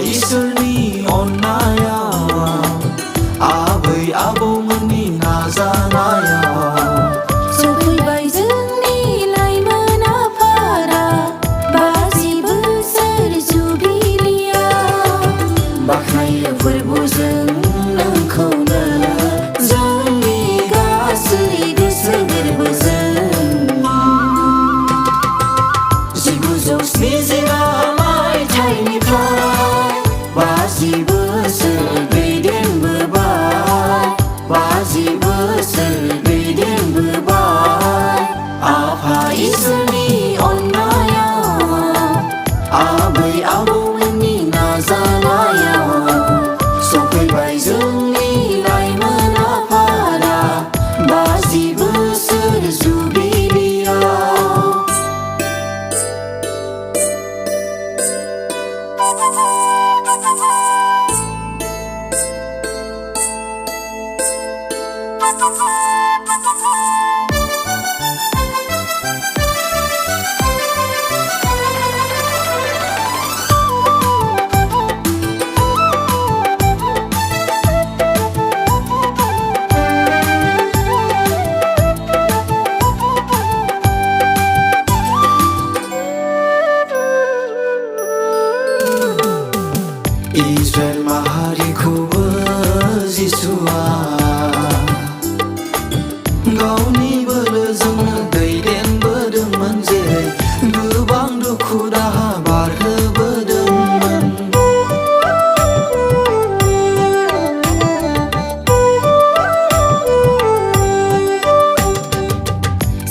इसोरनि अननायाव आबै आबौमोननि नाजानायाव सफैबाय जोंनि लाइमोन आफादा 50 बोसोर जुबिलियाव बाख्नायो फोरबोजों नोंखौनो जोंनि गासै गोसो गोरबोजों 1970 मायथाइनिफ्राय 50 बोसोर दैदेनबोबाय 50 बोसोर दैदेनबोबाय आफा इसोरनि अननायाव आबै आबौमोननि नाजानायाव सफैबाय जोंनि लाइमोन आफादा 50 बोसोर जुबिलियाव इजराइल माहारिखौबो जिसुआ गावनि बोलोजोंनो दैदेनबोदोंमोन जेरै गोबां दुखु दाहा बारहोबोदोंमोन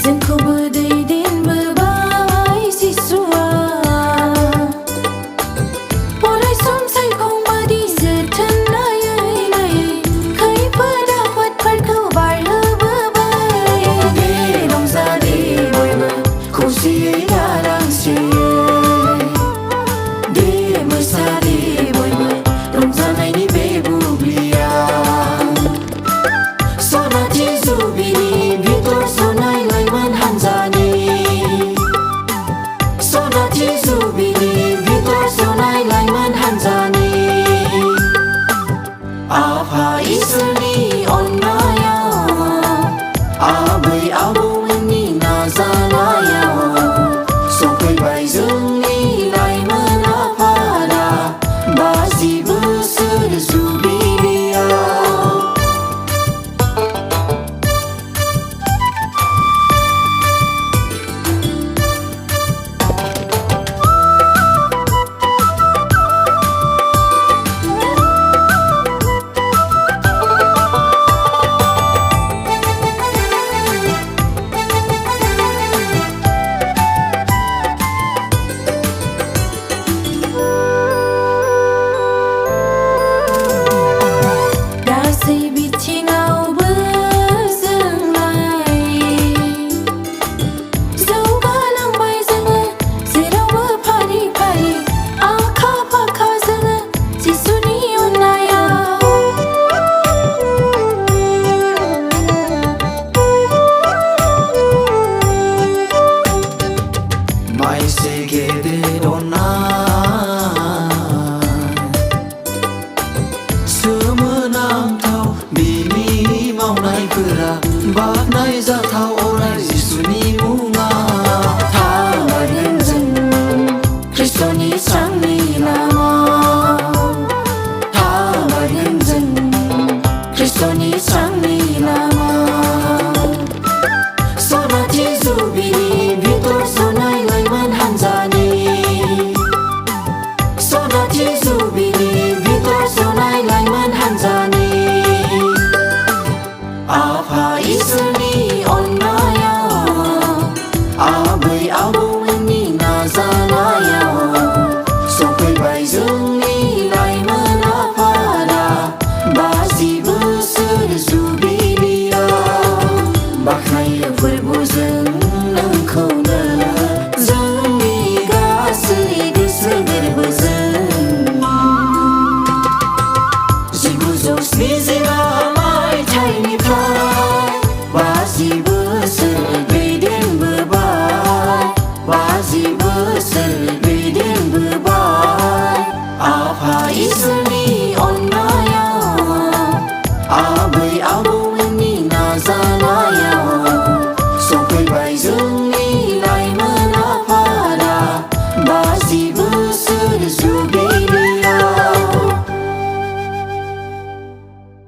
जोंखौबो दैदेनबोबाय जिसुआ अरायसम सायखंबादि जोथोन लायै लायै खैफोद आफोदफोरखौ बारहोबोबाय दे रंजादे बयबो खौसेयै आरामसेयै दे मोसादे बयबो रंजानायनि बे बुब्लियाव सनाथि जुबिलि भितर जनाय लाइमोन हान्जानि सनाथि जुबिलि भितर जनाय लाइमोन हान्जानि आफा इसोरनि अननायाव आबै आबौमोननि नाजानायाव सफैबाय जोंनि लाइमोन आफादा 50 बोसोर जुबिलियाव गासै बिथिङावबो जोंलाय जौगालांबाय जोङो जेरावबो फारि फारि आखा फाखा जोङो जिसुनि अननायाव माइसे गेदेर अननाय